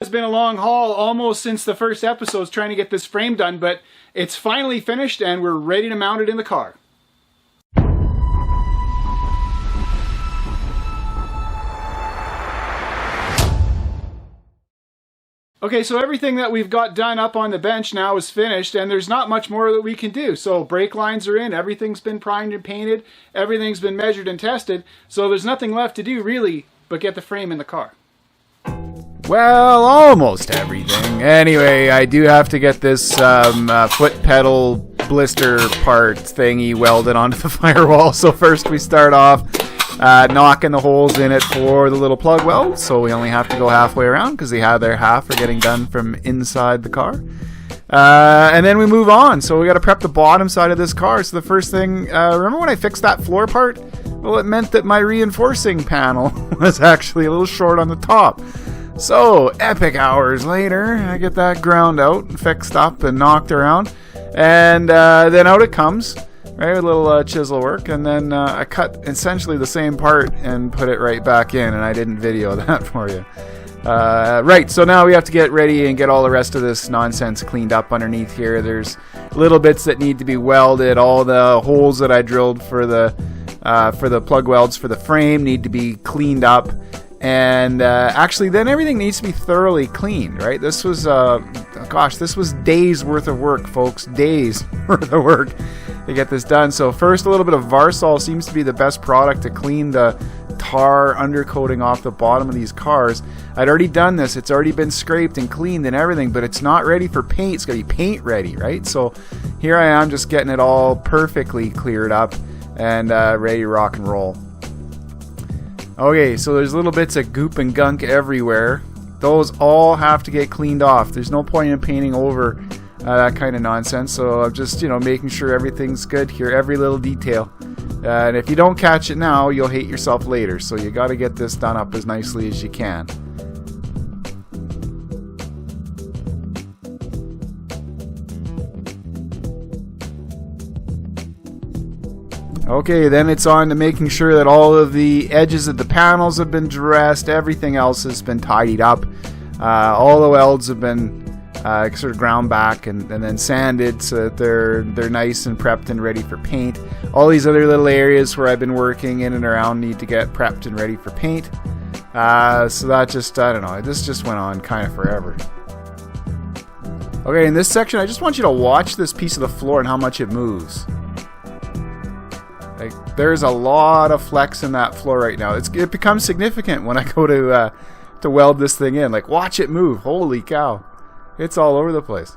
It's been a long haul almost since the first episode trying to get this frame done, but it's finally finished and we're ready to mount it in the car. Okay, so everything that we've got done up on the bench now is finished, and there's not much more that we can do. So brake lines are in, everything's been primed and painted, everything's been measured and tested, so there's nothing left to do really but get the frame in the car. Well, almost everything. Anyway, I do have to get this foot pedal blister part thingy welded onto the firewall. So first we start off knocking the holes in it for the little plug weld. So we only have to go halfway around because the other half are getting done from inside the car. And then we move on. So we got to prep the bottom side of this car. So the first thing, remember when I fixed that floor part? Well, it meant that my reinforcing panel was actually a little short on the top. So, epic hours later, I get that ground out, fixed up, and knocked around. And then out it comes, right, with a little chisel work. And then I cut essentially the same part and put it right back in, and I didn't video that for you. Right, so now we have to get ready and get all the rest of this nonsense cleaned up underneath here. There's little bits that need to be welded. All the holes that I drilled for the plug welds for the frame need to be cleaned up. And actually then everything needs to be thoroughly cleaned, right? This was this was days worth of work, folks. Days worth of work to get this done. So first, a little bit of Varsol seems to be the best product to clean the tar undercoating off the bottom of these cars. I'd already done this. It's already been scraped and cleaned and everything, but it's not ready for paint. It's got to be paint ready, right? So here I am just getting it all perfectly cleared up and ready to rock and roll. Okay, so there's little bits of goop and gunk everywhere. Those all have to get cleaned off. There's no point in painting over that kind of nonsense. So I'm just, making sure everything's good here, every little detail. And if you don't catch it now, you'll hate yourself later. So you got to get this done up as nicely as you can. Okay, then it's on to making sure that all of the edges of the panels have been dressed, everything else has been tidied up. All the welds have been sort of ground back and then sanded so that they're nice and prepped and ready for paint. All these other little areas where I've been working in and around need to get prepped and ready for paint. So that just, I don't know, this just went on kind of forever. Okay, in this section, I just want you to watch this piece of the floor and how much it moves. Like, there's a lot of flex in that floor right now. It becomes significant when I go to weld this thing in. Like, watch it move. Holy cow. It's all over the place.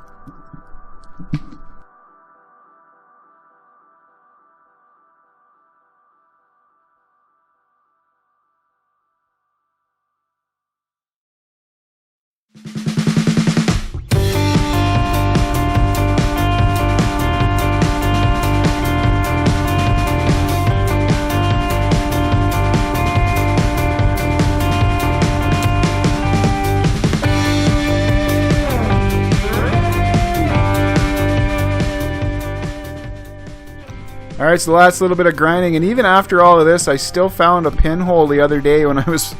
Alright, so the last little bit of grinding, and even after all of this, I still found a pinhole the other day when I was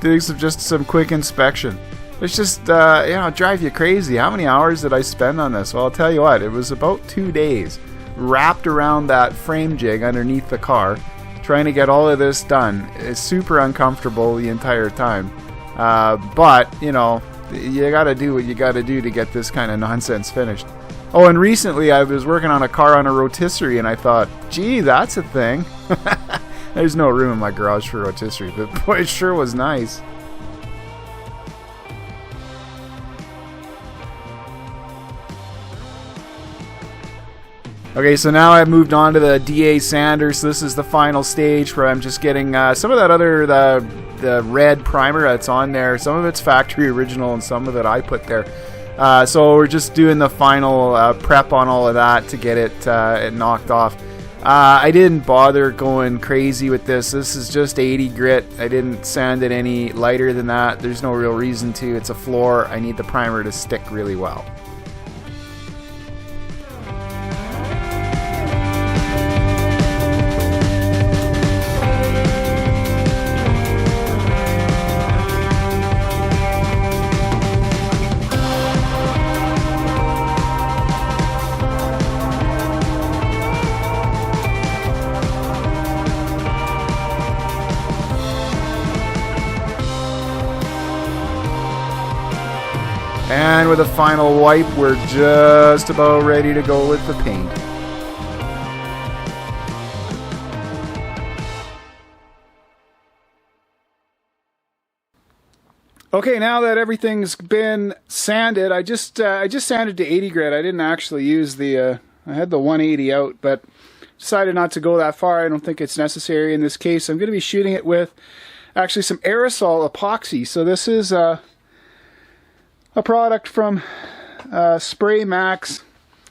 doing some quick inspection. It's just, drive you crazy. How many hours did I spend on this? Well, I'll tell you what, it was about 2 days wrapped around that frame jig underneath the car, trying to get all of this done. It's super uncomfortable the entire time. But, you gotta do what you gotta do to get this kind of nonsense finished. Oh, and recently I was working on a car on a rotisserie, and I thought, gee, that's a thing. There's no room in my garage for a rotisserie, but boy, it sure was nice. Okay, so now I've moved on to the DA sander, so this is the final stage where I'm just getting some of that the red primer that's on there. Some of it's factory original and some of it I put there. So we're just doing the final prep on all of that to get it knocked off. I didn't bother going crazy with this. This is just 80 grit. I didn't sand it any lighter than that. There's no real reason to. It's a floor. I need the primer to stick really well. And with a final wipe, we're just about ready to go with the paint. Okay, now that everything's been sanded, I just sanded to 80 grit. I didn't actually use the, I had the 180 out, but decided not to go that far. I don't think it's necessary in this case. I'm going to be shooting it with actually some aerosol epoxy. So this is a product from Spray Max.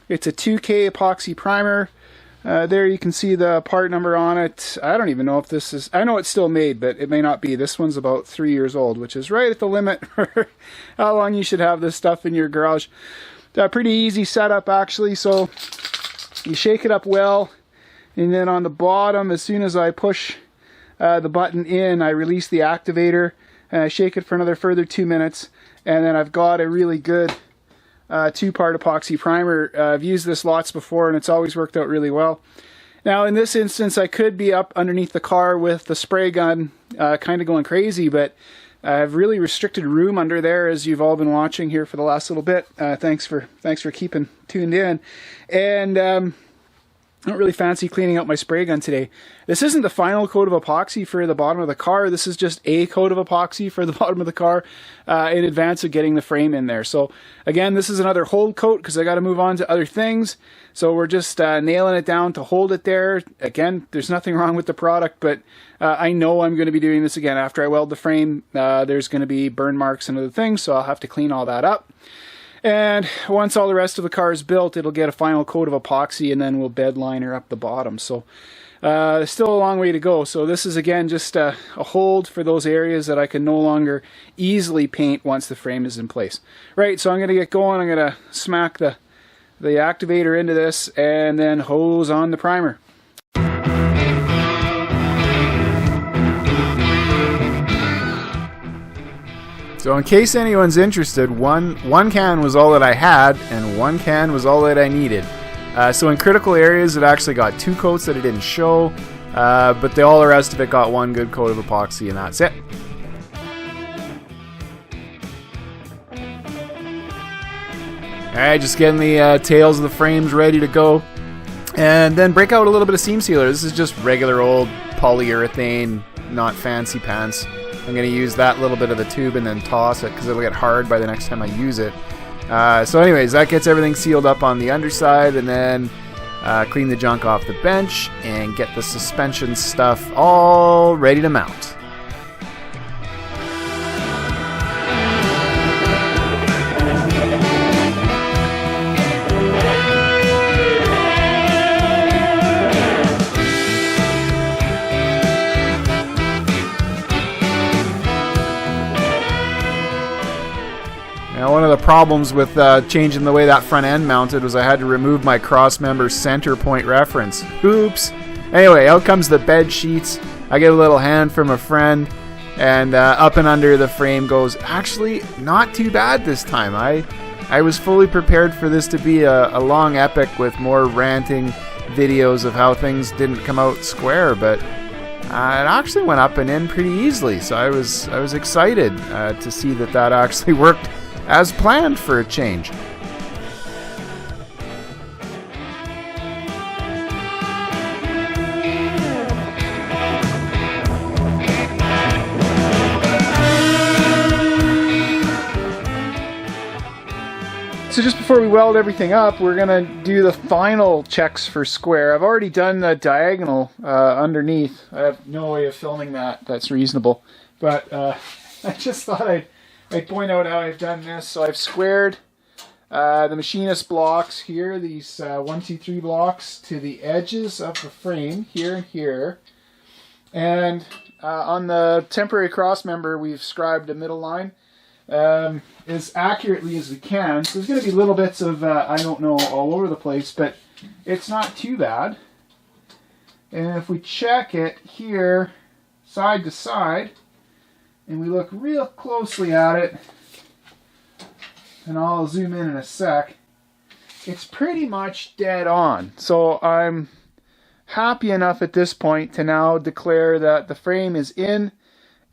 It's a 2K epoxy primer. There you can see the part number on it. I don't even know if this is... I know it's still made, but it may not be. This one's about 3 years old, which is right at the limit for how long you should have this stuff in your garage. Pretty easy setup, actually. So you shake it up well, and then on the bottom, as soon as I push the button in, I release the activator, and I shake it for another further 2 minutes, and then I've got a really good two-part epoxy primer. I've used this lots before and it's always worked out really well. Now in this instance I could be up underneath the car with the spray gun kind of going crazy, but I have really restricted room under there, as you've all been watching here for the last little bit. Thanks for keeping tuned in. And I don't really fancy cleaning out my spray gun today. This isn't the final coat of epoxy for the bottom of the car. This is just a coat of epoxy for the bottom of the car in advance of getting the frame in there. So again, this is another hold coat because I got to move on to other things. So we're just nailing it down to hold it there. Again, there's nothing wrong with the product, but I know I'm going to be doing this again. After I weld the frame, there's going to be burn marks and other things, so I'll have to clean all that up. And once all the rest of the car is built, it'll get a final coat of epoxy, and then we'll bed liner up the bottom. So still a long way to go. So this is again just a hold for those areas that I can no longer easily paint once the frame is in place. Right, so I'm going to get going. I'm going to smack the activator into this and then hose on the primer. So in case anyone's interested, one can was all that I had, and one can was all that I needed. So in critical areas, it actually got 2 coats that it didn't show, but all the rest of it got 1 good coat of epoxy, and that's it. Alright, just getting the tails of the frames ready to go. And then break out a little bit of seam sealer. This is just regular old polyurethane, not fancy pants. I'm going to use that little bit of the tube and then toss it because it'll get hard by the next time I use it. So anyways, that gets everything sealed up on the underside, and then clean the junk off the bench and get the suspension stuff all ready to mount. Now, one of the problems with changing the way that front end mounted was I had to remove my cross-member center point reference. Oops! Anyway, out comes the bed sheets. I get a little hand from a friend, and up and under the frame goes. Actually, not too bad this time. I was fully prepared for this to be a long epic with more ranting videos of how things didn't come out square, but it actually went up and in pretty easily. So I was excited to see that actually worked as planned for a change. So just before we weld everything up, we're going to do the final checks for square. I've already done the diagonal underneath. I have no way of filming that. That's reasonable. But I just thought I'd point out how I've done this. So I've squared the machinist blocks here, these 1, 2, 3 blocks to the edges of the frame, here and here. And on the temporary cross member, we've scribed a middle line as accurately as we can. So there's going to be little bits of, I don't know, all over the place, but it's not too bad. And if we check it here, side to side, and we look real closely at it, and I'll zoom in a sec, it's pretty much dead on. So I'm happy enough at this point to now declare that the frame is in,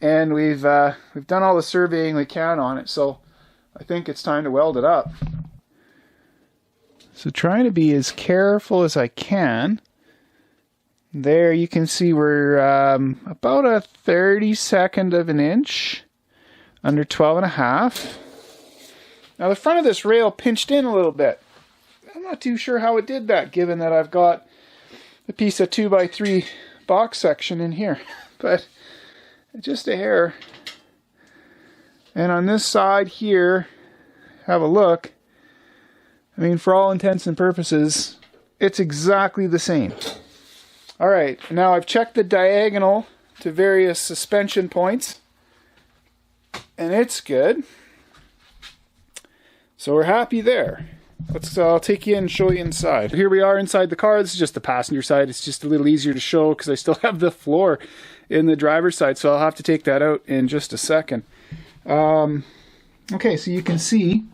and we've done all the surveying we can on it. So I think it's time to weld it up. So trying to be as careful as I can. There you can see we're about a 32nd of an inch, under 12.5. Now the front of this rail pinched in a little bit. I'm not too sure how it did that, given that I've got a piece of 2x3 box section in here, but just a hair. And on this side here, have a look. I mean, for all intents and purposes, it's exactly the same. All right, now I've checked the diagonal to various suspension points, and it's good. So we're happy there. I'll take you in and show you inside. Here we are inside the car. This is just the passenger side. It's just a little easier to show because I still have the floor in the driver's side, so I'll have to take that out in just a second. Okay, so you can see,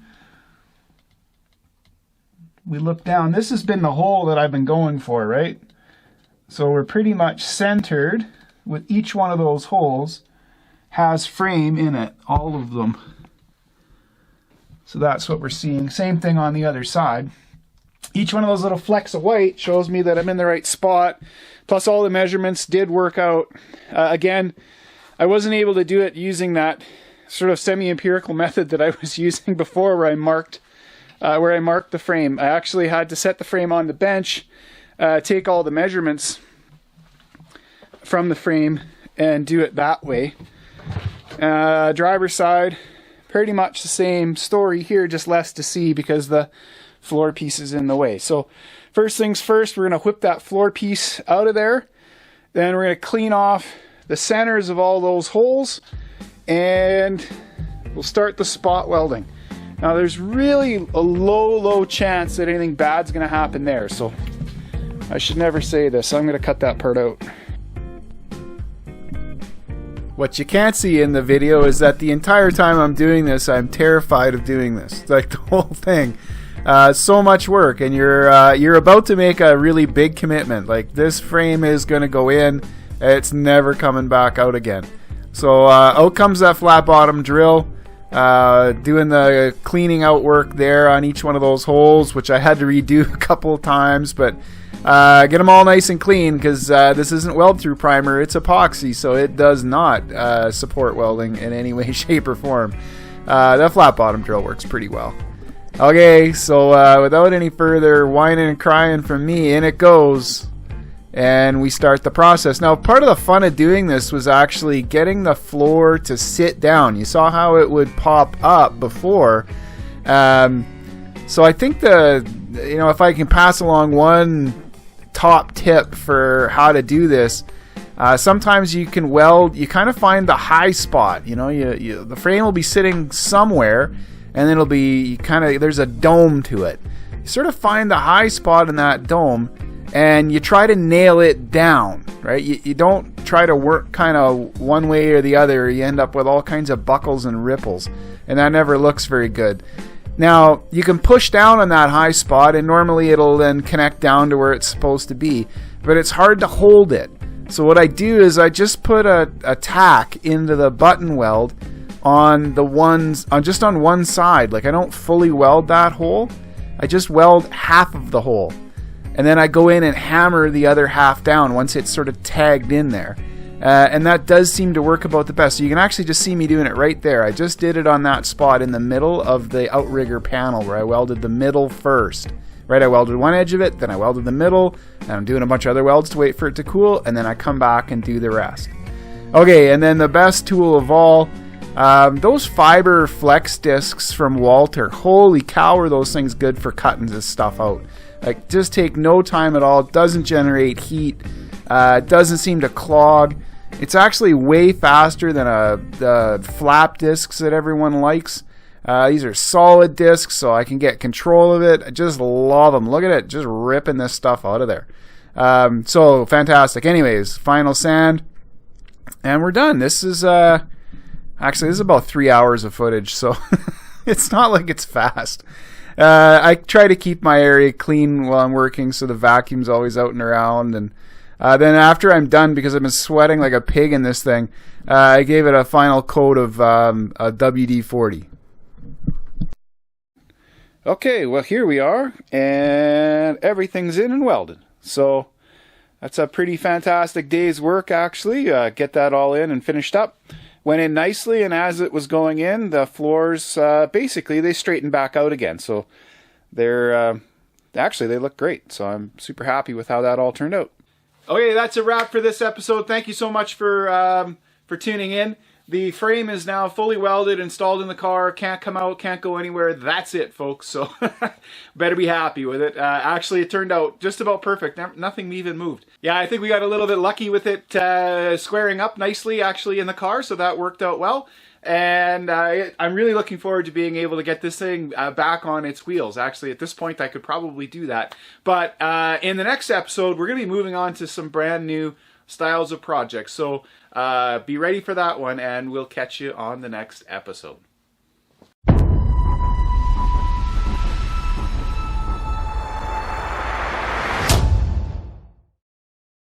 we look down. This has been the hole that I've been going for, right? So we're pretty much centered with each one of those holes has frame in it, all of them. So that's what we're seeing. Same thing on the other side. Each one of those little flecks of white shows me that I'm in the right spot. Plus all the measurements did work out. Again, I wasn't able to do it using that sort of semi-empirical method that I was using before, where I marked the frame. I actually had to set the frame on the bench, take all the measurements from the frame and do it that way. Driver's side, pretty much the same story here, just less to see because the floor piece is in the way. So first things first, we're going to whip that floor piece out of there. Then we're going to clean off the centers of all those holes, and we'll start the spot welding. Now there's really a low chance that anything bad's going to happen there, so I should never say this. So I'm going to cut that part out. What you can't see in the video is that the entire time I'm doing this, I'm terrified of doing this. Like the whole thing. So much work, and you're about to make a really big commitment. Like this frame is going to go in, it's never coming back out again. So out comes that flat bottom drill, doing the cleaning out work there on each one of those holes, which I had to redo a couple of times, but get them all nice and clean, because this isn't weld through primer, it's epoxy, so it does not support welding in any way, shape, or form. That flat bottom drill works pretty well. Okay, so without any further whining and crying from me, in it goes, and we start the process. Now, part of the fun of doing this was actually getting the floor to sit down. You saw how it would pop up before. So I think if I can pass along one top tip for how to do this, sometimes you can weld, you kind of find the high spot. The frame will be sitting somewhere, and it'll be there's a dome to it. You sort of find the high spot in that dome, and you try to nail it down, right? You don't try to work kind of one way or the other. You end up with all kinds of buckles and ripples, and that never looks very good. Now, you can push down on that high spot, and normally it'll then connect down to where it's supposed to be, but it's hard to hold it. So what I do is I just put a tack into the button weld on just on one side. Like, I don't fully weld that hole. I just weld half of the hole, and then I go in and hammer the other half down once it's sort of tagged in there. And that does seem to work about the best. So you can actually just see me doing it right there. I just did it on that spot in the middle of the outrigger panel where I welded the middle first. Right, I welded one edge of it, then I welded the middle, and I'm doing a bunch of other welds to wait for it to cool, and then I come back and do the rest. Okay, and then the best tool of all, those fiber flex discs from Walter. Holy cow, are those things good for cutting this stuff out. Like, just take no time at all. It doesn't generate heat. It doesn't seem to clog. It's actually way faster than the flap discs that everyone likes. These are solid discs, so I can get control of it. I just love them. Look at it, just ripping this stuff out of there. So fantastic. Anyways, final sand, and we're done. This is actually, this is about 3 hours of footage, so it's not like it's fast. I try to keep my area clean while I'm working, so the vacuum's always out and around. And then after I'm done, because I've been sweating like a pig in this thing, I gave it a final coat of a WD-40. Okay, well here we are, and everything's in and welded. So that's a pretty fantastic day's work, actually. Get that all in and finished up. Went in nicely, and as it was going in, the floors, basically, they straightened back out again. So they're, actually, they look great. So I'm super happy with how that all turned out. Okay, that's a wrap for this episode. Thank you so much for tuning in. The frame is now fully welded, installed in the car. Can't come out, can't go anywhere. That's it, folks. So better be happy with it. Actually, it turned out just about perfect. Nothing even moved. Yeah, I think we got a little bit lucky with it squaring up nicely, actually, in the car. So that worked out well. And I'm really looking forward to being able to get this thing back on its wheels. Actually, at this point, I could probably do that. But in the next episode, we're going to be moving on to some brand new styles of projects. So be ready for that one, and we'll catch you on the next episode.